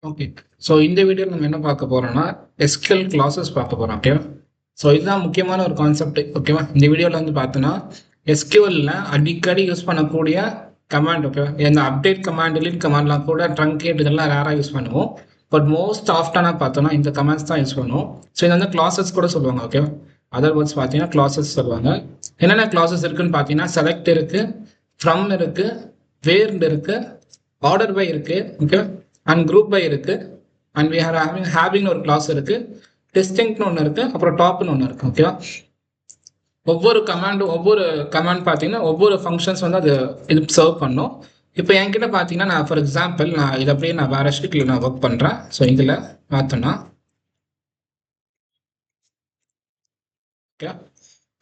Okay. So இந்த வீடியோவில் நம்ம என்ன பார்க்க போறோம்னா, எஸ்கியூஎல் கிளாஸஸ் பார்க்க போறோம். ஓகேவா? ஸோ இதுதான் முக்கியமான ஒரு கான்செப்ட். ஓகேவா? இந்த வீடியோவில் வந்து பார்த்தோன்னா, எஸ்கியூஎல்ல அடிக்கடி யூஸ் பண்ணக்கூடிய கமாண்ட். ஓகேவா? இந்த அப்டேட் கமாண்ட், டிலீட் கமாண்ட்லாம் கூட ட்ரங்கேட் இதெல்லாம் ரேராக யூஸ் பண்ணுவோம். பட் மோஸ்ட் ஆஃப்டனாக பார்த்தோன்னா இந்த கமாண்ட்ஸ் தான் யூஸ் பண்ணுவோம். ஸோ இது வந்து கிளாஸஸ் கூட சொல்லுவாங்க. ஓகேவா? அதர் வேர்ட்ஸ் பார்த்தீங்கன்னா கிளாஸஸ் சொல்லுவாங்க. என்னென்ன கிளாஸஸ் இருக்குன்னு பார்த்தீங்கன்னா, செலக்ட் இருக்கு, ஃப்ரம் இருக்கு, வேர்டு இருக்கு, ஆர்டர் பை இருக்கு. ஓகே, அண்ட் குரூப் பை இருக்கு, அண்ட் வி ஆர் ஹேவிங் ஒரு கிளாஸ் இருக்கு, டிஸ்டிங்க்ட்னு ஒன்று இருக்கு, அப்புறம் டாப்னு ஒன்று இருக்கு. ஓகேவா? ஒவ்வொரு கமாண்ட் பார்த்தீங்கன்னா ஒவ்வொரு ஃபங்க்ஷன்ஸ் வந்து அது இது சர்வ் பண்ணும். இப்போ என்கிட்ட பார்த்தீங்கன்னா நான் ஃபார் எக்ஸாம்பிள் நான் இதை அப்படியே நான் வேற ஷீட்டில் நான் ஒர்க் பண்ணுறேன். ஸோ இதில் பார்த்தோன்னா ஓகே,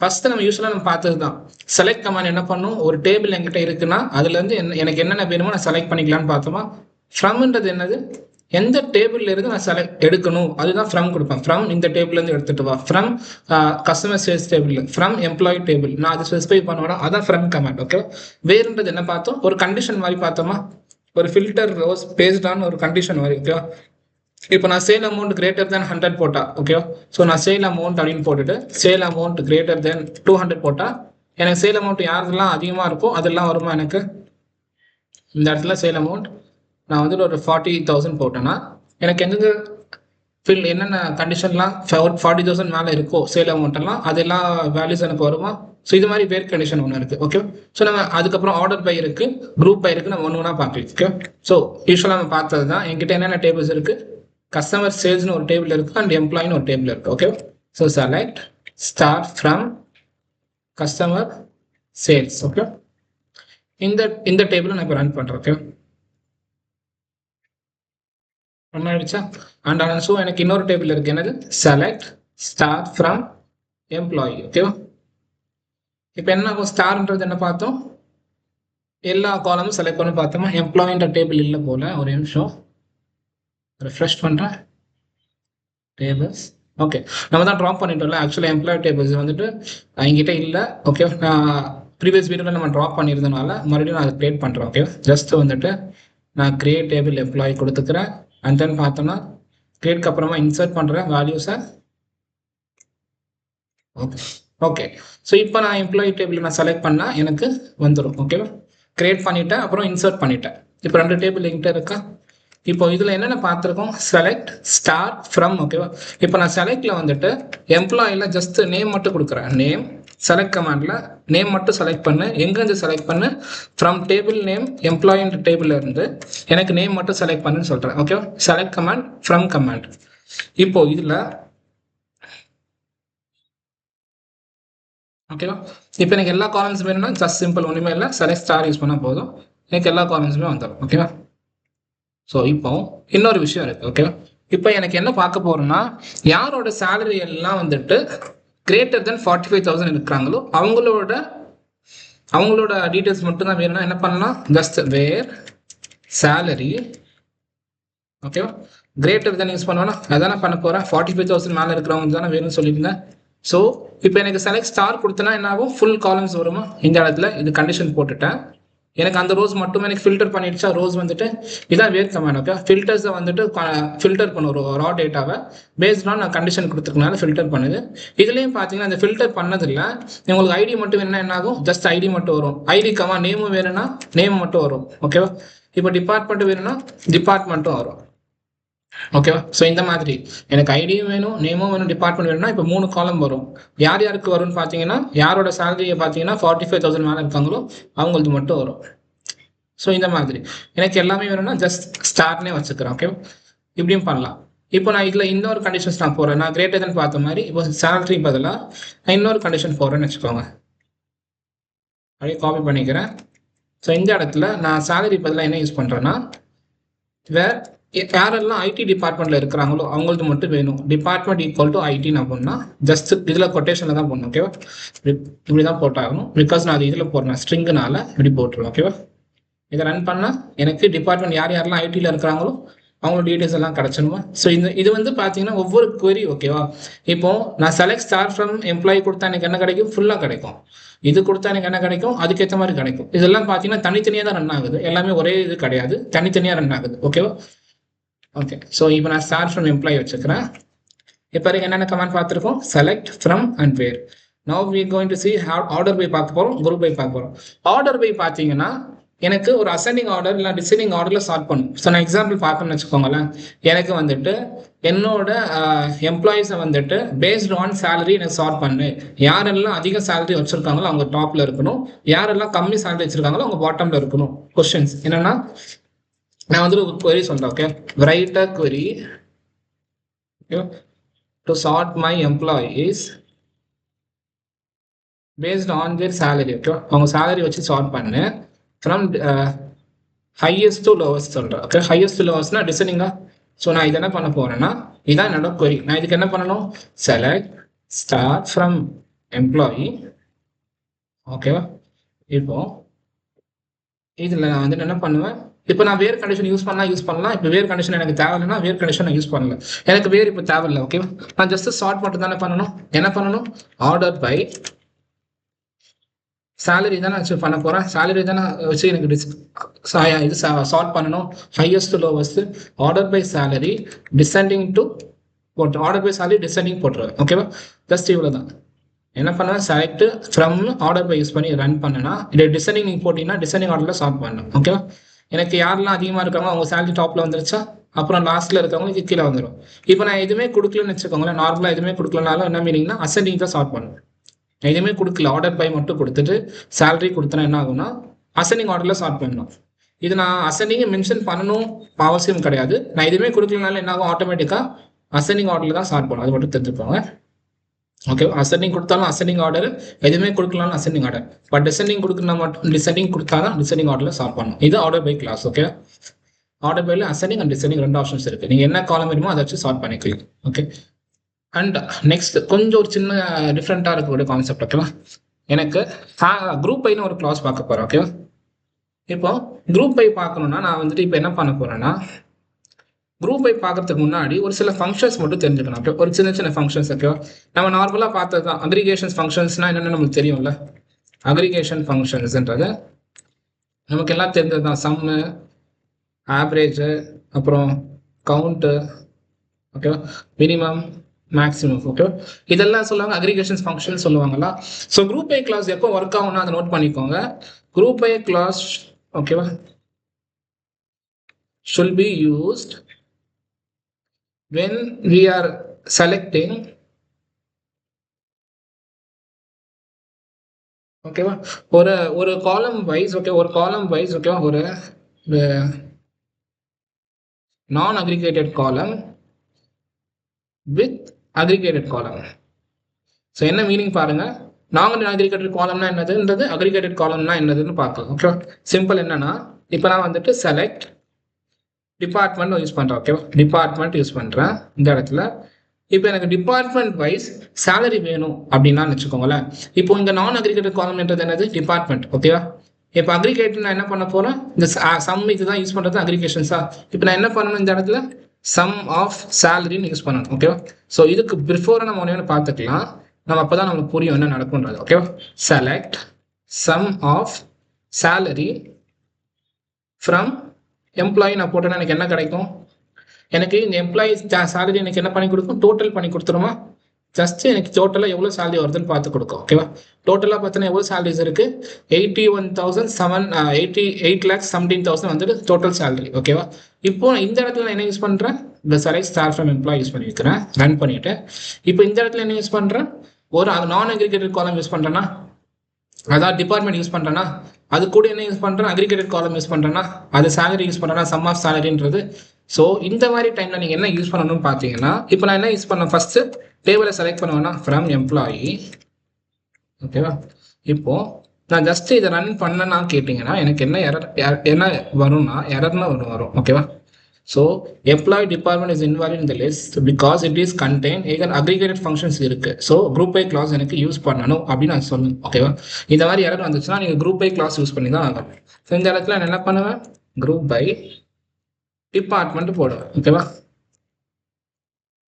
ஃபர்ஸ்ட் நம்ம யூஸ்வலாக நம்ம பார்த்தது தான் செலக்ட் கமாண்ட் என்ன பண்ணும், ஒரு டேபிள் என்கிட்ட இருக்குன்னா அதுலேருந்து எனக்கு என்னென்ன வேணுமோ நான் செலக்ட் பண்ணிக்கலான்னு பார்த்தோமா. ஃப்ரம்ன்றது என்னது, எந்த டேபிள்ல இருந்து நான் செலக்ட் எடுக்கணும் அதுதான் ஃப்ரம் கொடுப்பேன். ஃப்ரம் இந்த டேபிள்ல இருந்து எடுத்துட்டு வா, from customer sales table, from employee table, நான் அதை ஸ்பெசிஃபை பண்ணுவேன். அதான் ஃப்ரம் கமாண்ட். ஓகே, வேறுன்றது என்ன பார்த்தோம், ஒரு கண்டிஷன் மாதிரி பார்த்தோமா, ஒரு ஃபில்டர் ரோஸ் பேஸ்ட் ஆன் ஒரு கண்டிஷன் மாதிரி. ஓகேவா? இப்போ நான் சேல் அமௌண்ட் கிரேட்டர் தேன் 100 போட்டா, ஓகேவா? ஸோ நான் சேல் அமௌண்ட் அப்படின்னு போட்டுட்டு சேல் அமௌண்ட் கிரேட்டர் தேன் 200 போட்டா எனக்கு சேல் அமௌண்ட் யாரெல்லாம் அதிகமாக இருக்கோ அதெல்லாம் வருமா எனக்கு. இந்த இடத்துல சேல் அமௌண்ட் நான் வந்து ஒரு 40,000 போட்டேன்னா எனக்கு எந்தெந்த என்னென்ன கண்டிஷன்லாம் 40,000 மேலே இருக்கோ சேல் அமௌண்ட் எல்லாம் அதெல்லாம் வேல்யூஸ் எனக்கு வருமா. ஸோ இது மாதிரி வேர் கண்டிஷன் ஒன்று இருக்கு. ஓகே, ஸோ நம்ம அதுக்கப்புறம் ஆர்டர் பை இருக்கு, குரூப் பை இருக்கு, நம்ம ஒன்று ஒன்றா பார்க்கலாம். ஓகே, ஸோ யூஸ்வலாக நம்ம பார்த்தது தான் என்கிட்ட என்னென்ன டேபிள்ஸ் இருக்கு, கஸ்டமர் சேல்ஸ்னு ஒரு டேபிள் இருக்கு, அண்ட் எம்ப்ளாயின்னு ஒரு டேபிள் இருக்கு. Okay, so select start from customer sales. Okay, இந்த டேபிள் நான் இப்போ ரன் பண்ணுறேன். ஓகே, ரன் ஆயிடுச்சா. அண்ட் ஸோ எனக்கு இன்னொரு டேபிள் இருக்கு, என்னது செலக்ட் ஸ்டார்ட் ஃப்ரம் எம்ப்ளாயி. ஓகேவா? இப்போ என்ன ஆகும், ஸ்டார்ன்றது என்ன பார்த்தோம், எல்லா காலமும் செலக்ட் பண்ணி பார்த்தோமா. எம்ப்ளாயின்ற டேபிள் இல்லை போல, ஒரு நிமிஷம் ரெஃப்ரெஷ் பண்ணுறேன். டேபிள்ஸ் ஓகே, நம்ம தான் ட்ராப் பண்ணிட்டோம்ல. ஆக்சுவலாக எம்ப்ளாயி டேபிள்ஸ் வந்துட்டு என்கிட்ட இல்லை. ஓகே, நான் ப்ரீவியஸ் வீடியோவில் நம்ம ட்ராப் பண்ணியிருந்தனால மறுபடியும் நான் அதை கிரியேட் பண்ணுறேன். ஓகே, ஜஸ்ட் வந்துட்டு நான் கிரியேட் டேபிள் எம்ப்ளாயி கொடுத்துக்கிறேன். அண்ட் தென் பார்த்தோம்னா கிரியேட்க்கு அப்புறமா இன்சர்ட் பண்ணுறேன் வேல்யூஸை. ஓகே ஓகே, ஸோ இப்போ நான் எம்ப்ளாயி டேபிள் நான் செலக்ட் பண்ணால் எனக்கு வந்துடும். ஓகேவா? கிரியேட் பண்ணிட்டேன், அப்புறம் இன்சர்ட் பண்ணிட்டேன். இப்போ 2 டேபிள் என்கிட்ட இருக்கா. இப்போ இதில் என்னென்ன பார்த்துருக்கோம், செலக்ட் ஸ்டார்ட் ஃப்ரம். ஓகேவா? இப்போ நான் செலக்டில் வந்துட்டு எம்ப்ளாயில ஜஸ்ட் நேம் மட்டும் கொடுக்குறேன். நேம் செலக்ட் கமாண்டில் நேம் மட்டும் செலக்ட் பண்ணு. எங்கேருந்து செலக்ட் பண்ணு, ஃப்ரம் டேபிள் நேம் எம்ப்ளாயின்ற டேபிள்ல இருந்து எனக்கு நேம் மட்டும் செலக்ட் பண்ணுன்னு சொல்கிறேன். ஓகேவா? Select command from command. இப்போ இதில் ஓகேவா, இப்போ எனக்கு எல்லா காலம்ஸ் வேணும்னா ஜஸ்ட் சிம்பிள் ஒன்றுமே இல்லை, செலக்ட் ஸ்டார் யூஸ் பண்ணால் போதும், எனக்கு எல்லா காலம்ஸுமே வந்துடும். ஓகேவா? ஸோ இப்போ இன்னொரு விஷயம் இருக்கு. ஓகேவா? இப்போ எனக்கு என்ன பார்க்க போறோம்னா, யாரோட சேலரி எல்லாம் வந்துட்டு கிரேட்டர் தென் 45,000 இருக்கிறாங்களோ அவங்களோட டீட்டெயில்ஸ் மட்டும் தான் வேணும்னா என்ன பண்ணலாம், ஜஸ்ட் வேர் சேலரி. ஓகேவா? கிரேட்டர் தென் யூஸ் பண்ணுவோம்னா அதானே பண்ண போறேன். 45,000 மேலே இருக்கிறவங்க தானே வேணும்னு சொல்லியிருந்தேன். ஸோ இப்போ எனக்கு செலக்ட் ஸ்டார் கொடுத்தனா என்ன ஆகும், ஃபுல் காலம்ஸ் வருமா. இந்த இடத்துல இது கண்டிஷன் போட்டுட்டேன், எனக்கு அந்த ரோஸ் மட்டுமே எனக்கு ஃபில்டர் பண்ணிடுச்சா. ரோஸ் வந்துட்டு இதான் வேர் கமாண்ட். ஓகே, ஃபில்டர்ஸை வந்துட்டு ஃபில்டர் பண்ணும் ஒரு ரா டேட்டாவை பேஸ்ட் ஆன் நான் கண்டிஷன் கொடுத்துருக்கனால ஃபில்டர் பண்ணுது. இதுலேயும் பார்த்தீங்கன்னா அந்த ஃபில்டர் பண்ணதில்லை, உங்களுக்கு ஐடி மட்டும் வேணும்னா என்ன ஆகும், ஜஸ்ட் ஐடி மட்டும் வரும். ஐடி கமா நேமும் வேணும்னா நேம் மட்டும் வரும். ஓகேவா? இப்போ டிபார்ட்மெண்ட் வேணும்னா டிபார்ட்மெண்ட்டும் வரும். ஓகேவா? ஸோ இந்த மாதிரி எனக்கு ஐடியும் வேணும், நேமும் வேணும், டிபார்ட்மெண்ட் வேணும்னா இப்போ 3 காலம் வரும். யார் யாருக்கு வரும்னு பார்த்தீங்கன்னா, யாரோட சேலரியை பார்த்தீங்கன்னா 45,000 மேலே இருக்காங்களோ அவங்களுக்கு மட்டும் வரும். ஸோ இந்த மாதிரி எனக்கு எல்லாமே வேணும்னா ஜஸ்ட் ஸ்டார்ட்னே வச்சுக்கிறேன். ஓகேவா? இப்படியும் பண்ணலாம். இப்போ நான் இதில் இன்னொரு கண்டிஷன்ஸ் நான் போகிறேன். நான் கிரேட்டர் தென் பார்த்த மாதிரி இப்போ சேலரி பதிலாக நான் இன்னொரு கண்டிஷன் போடுறேன்னு வச்சுக்கோங்க. அப்படியே காப்பி பண்ணிக்கிறேன். ஸோ இந்த இடத்துல நான் சேலரி பதிலாக என்ன யூஸ் பண்ணுறேன்னா, யாரெல்லாம் ஐடி டிபார்ட்மெண்ட்ல இருக்கிறாங்களோ அவங்களுக்கு மட்டும் வேணும். டிபார்ட்மெண்ட் ஈக்குவல் டு ஐடி நான் பண்ணா ஜஸ்ட் இதுல கொட்டேஷன்ல தான் போடணும். ஓகேவா? இப்படிதான் போட்டாகணும். பிகாஸ் நான் அது இதுல போடுறேன் ஸ்ட்ரிங்குனால இப்படி போட்டுருவேன். ஓகேவா? இதை ரன் பண்ணா எனக்கு டிபார்ட்மெண்ட் யாரெல்லாம் ஐடியில் இருக்கிறாங்களோ அவங்களோட டீடைல்ஸ் எல்லாம் கிடைச்சணுமா. ஸோ இது வந்து பார்த்தீங்கன்னா ஒவ்வொரு query. ஓகேவா? இப்போ நான் செலக்ட் ஸ்டார் ஃப்ரம் எம்ப்ளாயி கொடுத்தா எனக்கு என்ன கிடைக்கும், ஃபுல்லாக கிடைக்கும். இது கொடுத்தா எனக்கு என்ன கிடைக்கும், அதுக்கேற்ற மாதிரி கிடைக்கும். இதெல்லாம் பார்த்தீங்கன்னா தனித்தனியாக தான் ரன் ஆகுது, எல்லாமே ஒரே இது கிடையாது, தனித்தனியாக ரன் ஆகுது. ஓகேவா? ஓகே, ஸோ இப்போ நான் ஸ்டார்ட் ஃப்ரம் எம்ப்ளாயி வச்சுக்கிறேன். இப்போ என்னென்ன கமெண்ட் பார்த்துருக்கோம்? Select from and where. Now we going to see order by பார்க்க போகிறோம், குரூப் பை பார்க்க போகிறோம். ஆர்டர் பை பார்த்தீங்கன்னா எனக்கு ஒரு அசெண்டிங் ஆர்டர் இல்லை டிசெண்டிங் ஆர்டரில் ஸ்டார்ட் பண்ணும். ஸோ நான் எக்ஸாம்பிள் பார்க்கணும்னு வச்சுக்கோங்களேன். எனக்கு வந்துட்டு என்னோட எம்ப்ளாயீஸை வந்துட்டு பேஸ்ட் ஆன் சேலரி எனக்கு ஸ்டார்ட் பண்ணு. யாரெல்லாம் அதிக சேலரி வச்சுருக்காங்களோ அவங்க டாப்பில் இருக்கணும், யாரெல்லாம் கம்மி சேலரி வச்சுருக்காங்களோ அவங்க பாட்டமில் இருக்கணும். கொஸ்டின்ஸ் என்னென்னா, நான் வந்து ஒரு query சொல்கிறேன். Okay, right a query to sort my employees based on their salary. Okay, அவங்க salary வச்சு சார்ட் பண்ணு ஃப்ரம் ஹையஸ்ட் டு லோவஸ்ட் சொல்கிறேன். ஓகே, ஹையஸ்ட் டு லோவஸ்ட்னா டிசைனிங்கா. ஸோ நான் இது என்ன பண்ண போகிறேன்னா, இதான் என்னோட query. நான் இதுக்கு என்ன பண்ணணும்? Select start from employee. ஓகேவா? இப்போ இதில் நான் வந்துட்டு என்ன பண்ணுவேன், இப்போ நான் வேர் கண்டிஷன் யூஸ் பண்ணலாம். இப்போ வேர் கண்டிஷன் எனக்கு தேவையில்லைன்னா வேர் கண்டிஷன் நான் யூஸ் பண்ணல. எனக்கு வேர் இப்போ தேவையில்லை. ஓகேவா? நான் ஜஸ்ட் சார்ட் மட்டும் தானே பண்ணணும். என்ன பண்ணணும்? ஆர்டர் பை சேலரி தானே வச்சு பண்ண போகிறேன். சேலரி தானே வச்சு எனக்கு இது சார்ட் பண்ணணும். Highest to lowest, order by salary descending to போட்டு, ஆர்டர் பை சேலரி டிசெண்டிங் போட்டுருவேன். ஓகேவா? ஜஸ்ட் இவ்வளோ தான். என்ன பண்ணுவேன்? Select from order by use பண்ணி ரன் பண்ணனா, இல்லை டிசைனிங் நீங்கள் போட்டிங்கன்னா டிசைனிங் ஆர்டரில் ஸ்டார்ட் பண்ணணும். ஓகேவா? எனக்கு யாரெல்லாம் அதிகமாக இருக்காங்க அவங்க சேலரி டாப்பில் வந்துருச்சா, அப்புறம் லாஸ்ட்டில் இருக்கவங்களுக்கு கீழே வந்துடும். இப்போ நான் எதுவுமே கொடுக்கலன்னு வச்சுக்கோங்களேன், நார்மலாக எதுவுமே கொடுக்கலனாலும் என்ன மீனிங்னா அசெண்டிங் தான் ஸ்டார்ட் பண்ணுவேன். நான் எதுவுமே கொடுக்கல, ஆர்டர் பை மட்டும் கொடுத்துட்டு சேலரி கொடுத்தனா என்ன ஆகும்னா அசெண்டிங் ஆர்டரில் ஸ்டார்ட் பண்ணணும். இது நான் அசெண்டிங்கை மென்ஷன் பண்ணணும் அவசியம் கிடையாது. நான் எதுவுமே கொடுக்கலனாலும் என்ன ஆகும்? ஆட்டோமேட்டிக்காக அசெண்டிங் ஆர்டரில் தான் ஸ்டார்ட் பண்ணும். அது மட்டும் தெரிஞ்சுக்கோங்க. ஓகே, அசெண்டிங் கொடுத்தாலும் அசெண்டிங் ஆர்டர், எதுவுமே கொடுக்கலாலும் அசெண்டிங் ஆர்டர். பட் டிசெண்டிங் கொடுக்கணும் மட்டும், டிசெண்டிங் கொடுத்தா தான் டிசெண்டிங் ஆர்டரில் ஸ்டார்ட் பண்ணணும். இது order by clause. Okay, order பைல அசெண்டிங் அண்ட் டிசெண்டிங் ரெண்டு ஆப்ஷன்ஸ் இருக்குது. நீங்கள் என்ன காலம் வேணுமோ அதை வச்சு ஸ்டார்ட் பண்ணிக்கலாம். ஓகே, அண்ட் நெக்ஸ்ட் கொஞ்சம் ஒரு சின்ன டிஃப்ரெண்ட்டாக இருக்கக்கூடிய கான்செப்ட். ஓகேவா? எனக்கு குரூப் பைன்னு ஒரு கிளாஸ் பார்க்க போகிறேன். ஓகேவா? இப்போ குரூப் பை பார்க்கணுன்னா நான் வந்துட்டு இப்போ என்ன பண்ண போகிறேன்னா, குரூப் பை பார்க்கறதுக்கு முன்னாடி ஒரு சில ஃபங்க்ஷன்ஸ் மட்டும் தெரிஞ்சுக்கணும். ஓகே, ஒரு சின்ன சின்ன ஃபங்க்ஷன்ஸ். ஓகேவா? நம்ம நார்மலாக பார்த்தது தான். அக்ரிகேஷன் ஃபங்க்ஷன்ஸ்னால் என்னென்னு நமக்கு தெரியும்ல. அக்ரிகேஷன் ஃபங்க்ஷன்ஸ்ன்றது நமக்கு எல்லாம் தெரிஞ்சது தான். சம்மு, ஆவரேஜு, அப்புறம் கவுண்ட்டு, ஓகேவா, மினிமம், மேக்ஸிமம். ஓகே, இதெல்லாம் சொல்லுவாங்க அக்ரிகேஷன் ஃபங்க்ஷன் சொல்லுவாங்களா. ஸோ குரூப் பை கிளாஸ் எப்போ ஒர்க் ஆகும்னா அதை நோட் பண்ணிக்கோங்க. குரூப் பை கிளாஸ் ஓகேவா should be used when we are selecting, ஓகேவா, ஒரு காலம் வைஸ். ஓகே, ஒரு காலம் வைஸ். ஓகேவா, ஒரு நான் அக்ரிகேட்டட் காலம் வித் அக்ரிகேட்டட் காலம். ஸோ என்ன மீனிங் பாருங்க. நான் அக்ரிகேட்டட் காலம்னா என்னதுன்றது, அக்ரிகேட்டட் காலம்னா என்னதுன்னு பார்க்கலாம். ஓகேவா? சிம்பிள் என்னன்னா, இப்போ நான் வந்துட்டு செலக்ட் டிபார்ட்மெண்ட் யூஸ் பண்ணுறேன். ஓகேவா? டிபார்ட்மெண்ட் யூஸ் பண்ணுறேன் இந்த இடத்துல. இப்போ எனக்கு டிபார்ட்மெண்ட் வைஸ் சேலரி வேணும் அப்படின்னா வச்சுக்கோங்களேன். இப்போ இங்கே நான் அக்ரிகேட்டட் காலம்ன்றது என்னது? டிபார்ட்மெண்ட். ஓகேவா? இப்போ அக்ரிகேட் நான் என்ன பண்ண போகிறேன்? இந்த சம் இதுதான் யூஸ் பண்ணுறது அக்ரிகேஷன்ஸா. இப்போ நான் என்ன பண்ணணும்? இந்த இடத்துல சம் ஆஃப் சேலரின்னு யூஸ் பண்ணணும். ஓகேவா? ஸோ இதுக்கு பிஃபோரை நம்ம ஒன்று பார்த்துக்கலாம். நம்ம அப்போ தான் நம்மளுக்கு புரியும் என்ன நடக்கும்ன்றது. ஓகேவா? Select sum of salary from employee நான் போட்டேன்னா எனக்கு என்ன கிடைக்கும்? எனக்கு இந்த எம்ப்ளாயி சேலரி எனக்கு என்ன பண்ணி கொடுக்கும்? டோட்டல் பண்ணி கொடுத்துருமா? ஜஸ்ட் எனக்கு டோட்டலாக எவ்வளோ சேலரி வருதுன்னு பார்த்து கொடுக்கும். ஓகேவா? டோட்டலாக பார்த்தீங்கன்னா எவ்வளோ சேலரிஸ் இருக்குது? 81,817,000 வந்துட்டு டோட்டல் சேலரி. ஓகேவா? இப்போ இந்த இடத்துல நான் என்ன யூஸ் பண்ணுறேன்? இந்த select start from employee use பண்ணி வைக்கிறேன், ரன் பண்ணிவிட்டு. இப்போ இந்த இடத்துல என்ன யூஸ் பண்ணுறேன்? ஒரு நான் அக்ரிகேட்டட் காலம் யூஸ் பண்ணுறேன்னா, அதாவது டிபார்ட்மெண்ட் யூஸ் பண்ணுறேன்னா, அது கூட என்ன யூஸ் பண்ணுறேன்? அக்ரிகேட்டட் காலம் யூஸ் பண்ணுறேன்னா, அது சேலரி யூஸ் பண்ணுறேன்னா, சம் ஆஃப் சேலரின்றது. ஸோ இந்த மாதிரி டைமில் நீங்கள் என்ன யூஸ் பண்ணணும்னு பார்த்தீங்கன்னா, இப்போ நான் என்ன யூஸ் பண்ணேன்? ஃபஸ்ட்டு டேபிளை செலக்ட் பண்ணுவேன்னா ஃப்ரம் எம்ப்ளாயி. ஓகேவா? இப்போது நான் ஜஸ்ட் இதை ரன் பண்ணனா கேட்டிங்கன்னா எனக்கு என்ன என்ன வரும்னா எரர்னு வரும். ஓகேவா? So employee department is involve in the list because it is contain again aggregated functions இருக்குது. ஸோ குரூப் பை கிளாஸ் எனக்கு யூஸ் பண்ணணும் அப்படின்னு நான் சொல்லணும். ஓகேவா? இந்த மாதிரி எரர் வந்துச்சுன்னா நீங்கள் குரூப் பை கிளாஸ் யூஸ் பண்ணி தான் ஆகணும். ஸோ இந்த இடத்துல நான் என்ன பண்ணுவேன்? குரூப் பை டிபார்ட்மெண்ட் போடுவேன். ஓகேவா?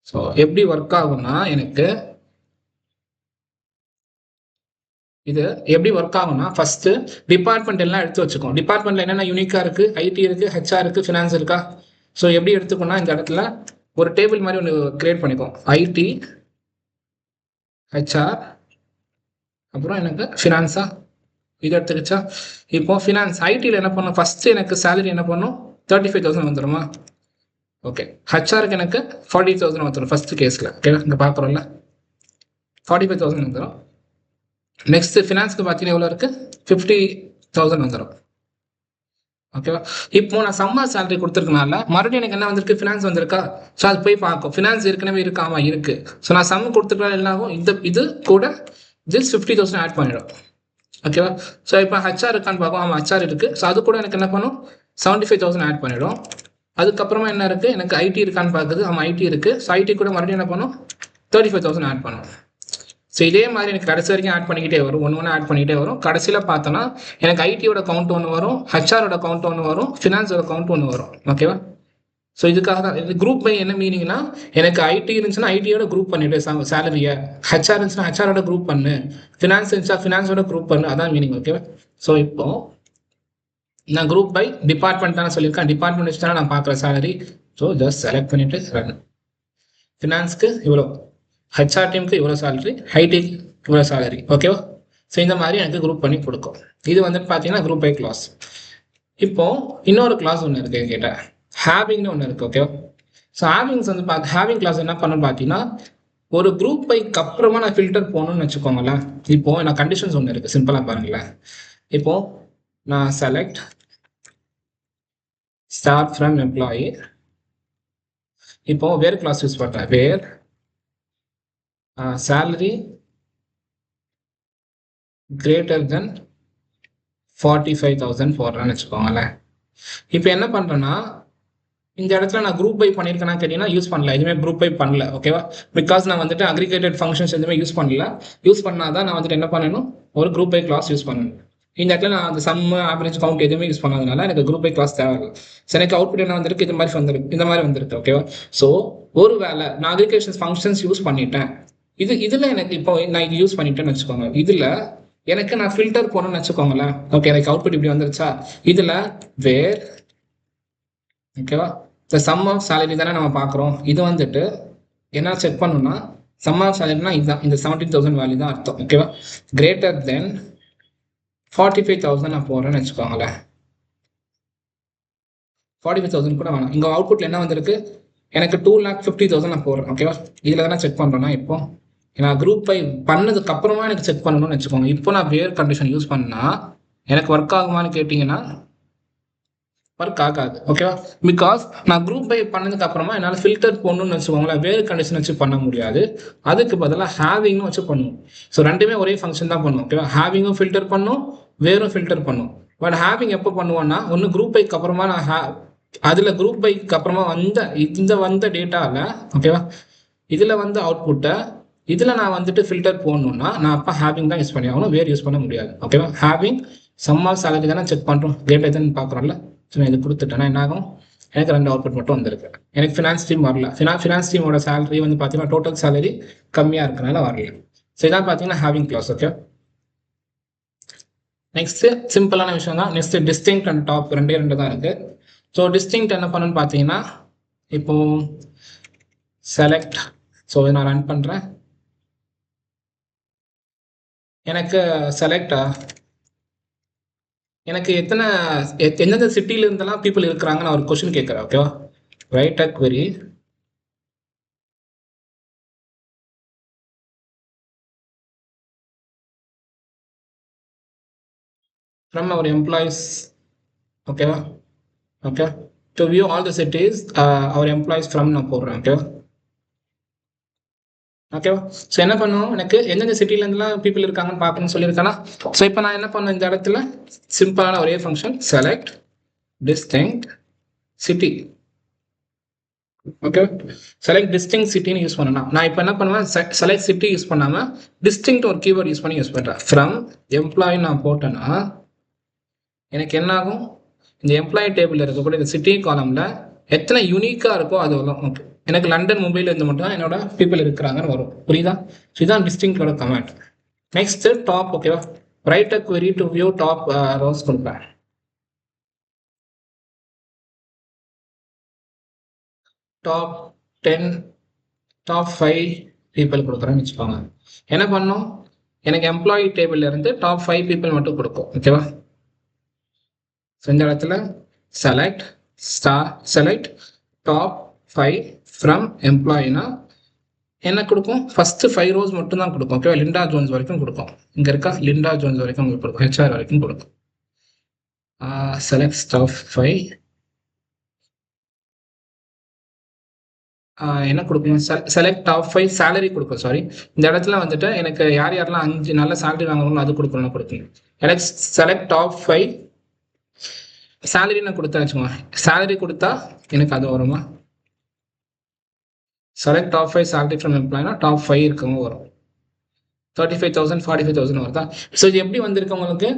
ஸோ எப்படி ஒர்க் ஆகும்னா, எனக்கு இது எப்படி ஒர்க் ஆகும்னா, ஃபர்ஸ்ட் டிபார்ட்மெண்ட் எல்லாம் எடுத்து வச்சுக்கோம். டிபார்ட்மெண்ட்ல என்னென்ன யூனிக்கா இருக்கு? ஐடி இருக்கு, ஹெச்ஆர் இருக்கு, ஃபினான்ஸ் இருக்கா. ஸோ எப்படி எடுத்துக்கோன்னா இந்த இடத்துல ஒரு டேபிள் மாதிரி ஒன்று கிரியேட் பண்ணிக்கோம். ஐடி, ஹெச்ஆர், அப்புறம் எனக்கு ஃபினான்ஸா இது எடுத்துக்கிச்சா. இப்போ ஃபினான்ஸ் ஐடியில் என்ன பண்ணும், ஃபஸ்ட்டு எனக்கு சேலரி என்ன பண்ணும் 35,000 வந்துடுமா. ஓகே, ஹெச்ஆருக்கு எனக்கு 40,000 வந்துடும் ஃபஸ்ட்டு கேஸில். ஓகே, இங்கே பார்க்குறோம்ல 45,000 வந்துடும். நெக்ஸ்ட்டு ஃபினான்ஸ்க்கு பார்த்தீங்கன்னா எவ்வளோ இருக்குது 50,000 வந்துடும். ஓகேவா. இப்போ நான் சம்மர் சேலரி கொடுத்துருக்கனால மறுபடியும் எனக்கு என்ன வந்திருக்கு ஃபினான்ஸ் வந்திருக்கா. ஸோ அது போய் பார்க்கும் ஃபினான்ஸ் ஏற்கனவே இருக்காமா இருக்கு. ஸோ நான் சம்மு கொடுத்துருக்கனால என்ன ஆகும், இது கூட ஜஸ்ட் 50,000 ஆட் பண்ணிடும். ஓகேவா. ஸோ இப்போ ஹெச்ஆர் இருக்கான்னு பார்ப்போம். ஆமாம் ஹெச்ஆர் இருக்குது. ஸோ அது கூட எனக்கு என்ன பண்ணும் 75,000 ஆட் பண்ணிடும். அதுக்கப்புறமா என்ன இருக்குது, எனக்கு ஐடி இருக்கான்னு பார்க்குது. ஆமாம் ஐடி இருக்குது. ஸோ ஐடி கூட மறுபடியும் என்ன பண்ணும் 35,000 ஆட் பண்ணும். ஸோ இதே மாதிரி எனக்கு கடைசி வரைக்கும் ஆட் பண்ணிக்கிட்டே வரும், ஒன்று ஆட் பண்ணிக்கிட்டே வரும். கடைசியில் பார்த்தோன்னா எனக்கு ஐடியோட கவுண்ட் ஒன்று வரும், ஹெச்ஆரோட கவுண்ட் ஒன்று வரும், ஃபினான்ஸோட கவுண்ட் ஒன்று வரும். ஓகேவா. ஸோ இதுக்காக தான் இது குரூப் பை என்ன மீனிங்னா, எனக்கு ஐடி இருந்துச்சுன்னா ஐடியோட குரூப் பண்ணிவிட்டு சேலரியை, ஹெச்ஆர் இருந்துச்சுன்னா ஹெச்ஆரோட குரூப் பண்ணு, ஃபினான்ஸ் இருந்துச்சா ஃபினான்ஸோட குரூப் பண்ணு, அதான் மீனிங். ஓகேவா. ஸோ இப்போ நான் குரூப் பை டிபார்ட்மெண்ட் தானே சொல்லியிருக்கேன். டிபார்ட்மெண்ட் வச்சு தானே நான் பார்க்குற சேலரி. ஸோ ஜஸ்ட் செலக்ட் பண்ணிவிட்டு ரன். ஃபினான்ஸ்க்கு இவ்வளோ, ஹெச்ஆர் டீமுக்கு இவ்வளோ சேலரி, ஐடிக்கு இவ்வளோ சேலரி. ஓகேவா. ஸோ இந்த மாதிரி எனக்கு குரூப் பண்ணி கொடுக்கும். இது வந்துட்டு பார்த்தீங்கன்னா குரூப் பை கிளாஸ். இப்போ இன்னொரு கிளாஸ் ஒன்று இருக்குது கேட்டால் ஹேவிங்னு ஒன்று இருக்குது. ஓகேவா. ஸோ ஹேவிங்ஸ் வந்து ஹேவிங் கிளாஸ் என்ன பண்ணணும்னு பார்த்தீங்கன்னா, ஒரு குரூப் பைக்கு அப்புறமா நான் ஃபில்டர் போகணும்னு வச்சுக்கோங்களேன். இப்போ நான் கண்டிஷன்ஸ் ஒன்று இருக்குது, சிம்பிளாக பாருங்களேன். இப்போ நான் செலக்ட் ஸ்டார்ட் ஃப்ரம் எம்ப்ளாயி. இப்போ வேறு கிளாஸ் யூஸ் பண்ணுறேன். வேர் salary greater than 45,000 போடுறேன்னு வச்சுக்கோங்களேன். இப்போ என்ன பண்ணுறேன்னா, இந்த இடத்துல நான் குரூப் பை பண்ணியிருக்கேன்னா கேட்டீங்கன்னா யூஸ் பண்ணல, எதுவுமே குரூப் பை பண்ணல. ஓகேவா. பிகாஸ் நான் வந்துட்டு அக்ரிகேட்டட் ஃபங்க்ஷன்ஸ் எதுவுமே யூஸ் பண்ணல. யூஸ் பண்ணாதான் நான் வந்துட்டு என்ன பண்ணணும், ஒரு குரூப் பை கிளாஸ் யூஸ் பண்ணணும். இந்த இடத்துல நான் அந்த சம் ஆவரேஜ் கவுண்ட் எதுவுமே யூஸ் பண்ணாதனால எனக்கு குரூப் பை கிளாஸ் தேவையில்லை. ஸோ எனக்கு அவுட்புட் என்ன வந்திருக்கு, இந்த மாதிரி வந்திருக்கு. ஓகேவா. ஸோ ஒரு வேளை நான் அக்ரிகேஷன் ஃபங்க்ஷன்ஸ் யூஸ் பண்ணிட்டேன், இதில் எனக்கு இப்போ நான் இது யூஸ் பண்ணிட்டேன்னு வச்சுக்கோங்க. இதில் எனக்கு நான் ஃபில்டர் போகணும்னு வச்சுக்கோங்களேன். ஓகே, எனக்கு அவுட்புட் இப்படி வந்துருச்சா. இதில் வேர் ஓகேவா, இந்த சம் ஆஃப் சேலரி தானே நம்ம பார்க்குறோம். இது வந்துட்டு என்ன செக் பண்ணணும்னா, சம் ஆஃப் சேலரினா இதுதான், இந்த 17,000 வேல்யூ தான் அர்த்தம். ஓகேவா. கிரேட்டர் தென் 45,000 நான் போடுறேன்னு வச்சுக்கோங்களேன். 45,000 கூட வேணாம். இங்கே அவுட்புட்டில் என்ன வந்திருக்கு, எனக்கு 2,50,000 நான் போடுறேன். ஓகேவா. இதில் தானே செக் பண்ணுறேன்னா, இப்போ நான் குரூப் பை பண்ணதுக்கு அப்புறமா எனக்கு செக் பண்ணணும்னு வச்சுக்கோங்க. இப்போ நான் வேர் கண்டிஷன் யூஸ் பண்ணா எனக்கு ஒர்க் ஆகுமான்னு கேட்டிங்கன்னா ஒர்க் ஆகாது. ஓகேவா. பிகாஸ் நான் குரூப் பை பண்ணதுக்கு அப்புறமா என்னால் ஃபில்டர் பண்ணணும்னு வச்சுக்கோங்களேன், வேறு கண்டிஷன் வச்சு பண்ண முடியாது. அதுக்கு பதிலாக ஹேவிங்னு வச்சு பண்ணுவோம். ஸோ ரெண்டுமே ஒரே ஃபங்க்ஷன் தான் பண்ணுவோம். ஓகேவா. ஹேவிங்கும் ஃபில்டர் பண்ணும், வேறும் ஃபில்டர் பண்ணும். பட் ஹேவிங் எப்போ பண்ணுவோன்னா, ஒன்று குரூப் பைக்கு அப்புறமா நான் அதில் குரூப் பைக்கு அப்புறமா வந்த டேட்டாவில் ஓகேவா, இதில் வந்து அவுட்புட்டை இதில் நான் வந்துட்டு ஃபில்டர் போடணும்னா நான் அப்போ ஹேவிங் தான் யூஸ் பண்ணி ஆகணும், வேறு யூஸ் பண்ண முடியாது. ஓகேவா. ஹேவிங் சம் ஆஃப் சேலரி தானே செக் பண்ணுறோம், கிரேட்டர் தென் பார்க்குறோம்ல. ஸோ நான் இது கொடுத்துட்டேன்னா என்ன ஆகும், எனக்கு 2 அவுட்புட் மட்டும் வந்திருக்கு. எனக்கு ஃபினான்ஸ் டீம் வரல. ஃபினான்ஸ் டீமோட சேலரி வந்து பார்த்தீங்கன்னா டோட்டல் சேலரி கம்மியாக இருக்கனால வரல. ஸோ இதான் பார்த்தீங்கன்னா ஹேவிங் கிளாஸ். ஓகே. நெக்ஸ்ட்டு சிம்பிளான விஷயம் தான். நெக்ஸ்ட்டு டிஸ்டிங்க்ட் அண்ட் டாப் 2 தான் இருக்குது. ஸோ டிஸ்டிங்க்ட் என்ன பண்ணுன்னு பார்த்தீங்கன்னா, இப்போ செலக்ட், ஸோ நான் ரன் பண்ணுறேன். எனக்கு செலக்டா எனக்கு எந்தெந்த சிட்டில இருந்தெல்லாம் பீப்புள் இருக்கிறாங்கன்னு ஒரு கொஸ்டின் கேட்குறேன். ஓகேவா. Right a query from our employees. ஓகேவா. Okay, to view all the cities our employees from நான் போடுறேன். ஓகேவா. ஓகேவா. ஸோ என்ன பண்ணுவோம், எனக்கு எந்தெந்த சிட்டிலேருந்துலாம் பீப்புள் இருக்காங்கன்னு பார்க்கணும்னு சொல்லியிருக்கேன்னா, ஸோ இப்போ நான் என்ன பண்ணேன், இந்த இடத்துல சிம்பிளான ஒரே function select distinct city. Okay, select distinct சிட்டின்னு யூஸ் பண்ணலாம். நான் இப்போ என்ன பண்ணுவேன், செலக்ட் சிட்டி யூஸ் பண்ணாமல் டிஸ்டிங்க்ட் ஒரு கீவேர்ட் யூஸ் பண்ணி யூஸ் பண்ணுறேன். ஃப்ரம் எம்ப்ளாயி நான் போட்டேன்னா எனக்கு என்ன ஆகும், இந்த எம்ப்ளாயி டேபிளில் இருக்கக்கூடிய இந்த சிட்டி காலமில் எத்தனை யூனிக்காக இருக்கோ அது வரும். ஓகே, எனக்கு லண்டன் மும்பையில் இருந்து மட்டும் தான் என்னோட பீப்புள் இருக்கிறாங்கன்னு வரும். புரியுதா. ஸோ இதுதான் டிஸ்டிங்க்டோட கமெண்ட். Next top. ஓகேவா. Right a query to view top rows கொடுப்பேன். டாப் 10 டாப் 5 பீப்புள் கொடுக்குறேன்னு வச்சுக்கோங்க. என்ன பண்ணும், எனக்கு எம்ப்ளாயி டேபிள்ல இருந்து டாப் 5 பீப்புள் மட்டும் கொடுக்கும். ஓகேவா? ஸோ இந்த இடத்துல செலக்ட் டாப் 5 ஃப்ரம் எம்ப்ளாயினா என்ன கொடுக்கும், ஃபர்ஸ்ட் 5 rows மட்டும் தான் கொடுக்கும். ஓகேவா? லிண்டா ஜோன்ஸ் வரைக்கும் கொடுக்கும். இங்க இருக்கா லிண்டா ஜோன்ஸ் வரைக்கும் உங்களுக்கு கொடுக்கும், ஹெச்ஆர் வரைக்கும் கொடுக்கும். செலக்ட் டாப் 5 என்ன கொடுக்கணும், செலக்ட் டாப் 5 சேலரி கொடுக்கும். சாரி, இந்த இடத்துல வந்துட்டு எனக்கு யார் யாரெல்லாம் 5 நல்ல சேலரி வாங்கணும் அது கொடுக்கணும் கொடுக்கணும். செலக்ட் டாப் 5 சேலரி நான் கொடுத்தேன் வச்சுக்கோங்க. சேலரி கொடுத்தா எனக்கு அது வருமா, செலக்ட் டாப் 5 சேலரி ஃப்ரம் எம்ப்ளாய்னா டாப் 5 இருக்கவங்க வரும். 35,000 45,000 வருதா? ஸோ இது எப்படி வந்திருக்கு உங்களுக்கு,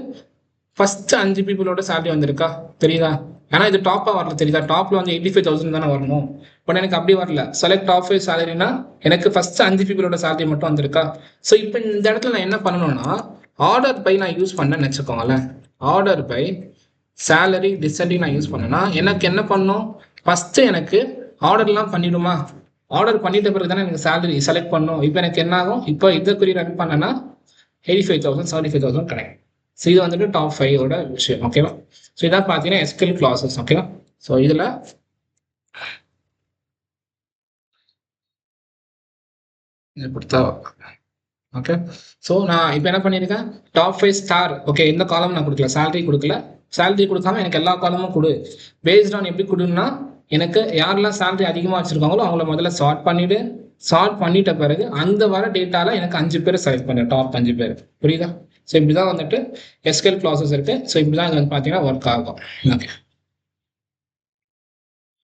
ஃபர்ஸ்ட் 5 பீப்புளோட சேலரி வந்திருக்கா தெரியுதா? ஏன்னா இது டாப்பாக வரல தெரியுதா, டாப்ல வந்து 85,000 தானே வரணும். பட் எனக்கு அப்படி வரல. செலக்ட் டாப் 5 சேலரினா எனக்கு ஃபர்ஸ்ட் 5 பீப்புளோட சேலரி மட்டும் வந்திருக்கா. ஸோ இப்போ இந்த இடத்துல நான் என்ன பண்ணணும்னா ஆர்டர் பை நான் யூஸ் பண்ணேன்னு வச்சுக்கோங்களேன். ஆர்டர் பை சேலரி டிசெண்டிங் நான் யூஸ் பண்ணேன்னா எனக்கு என்ன பண்ணும், ஃபர்ஸ்ட் எனக்கு ஆர்டர்லாம் பண்ணிடுமா, ஆர்டர் பண்ணிட்ட பிறகு தானே எனக்கு சேலரி செலக்ட் பண்ணும். இப்போ எனக்கு என்ன ஆகும், இப்போ இதை குறி ரன் பண்ணேன்னா 85,000 75,000 கிடைக்கும். ஸோ இது வந்துட்டு டாப் 5ஓட விஷயம். ஓகேவா? ஸோ இதான் பார்த்தீங்கன்னா எஸ்கியூஎல் கிளாஸஸ். ஓகேவா? ஸோ இதில் கொடுத்தா ஓகே. ஸோ நான் இப்போ என்ன பண்ணியிருக்கேன், டாப் 5 ஸ்டார். ஓகே, இந்த காலம் நான் கொடுக்கல, சேலரி கொடுக்கல. சேலரி கொடுக்காம எனக்கு எல்லா காலமும் கொடு. பேஸ்ட் ஆன் எப்படி கொடுன்னா, எனக்கு யாரெல்லாம் சேலரி அதிகமாக வச்சிருக்காங்களோ அவங்கள முதல்ல சார்ட் பண்ணிட்ட பிறகு அந்த வர டேட்டால எனக்கு 5 பேர் செலக்ட் பண்ணேன், டாப் 5 பேர். புரியுதா? ஸோ இப்படிதான் வந்துட்டு எஸ்கியூஎல் கிளாஸஸ் இருக்கு. ஸோ இப்படிதான் இது வந்து பார்த்தீங்கன்னா ஒர்க் ஆகும். ஓகே.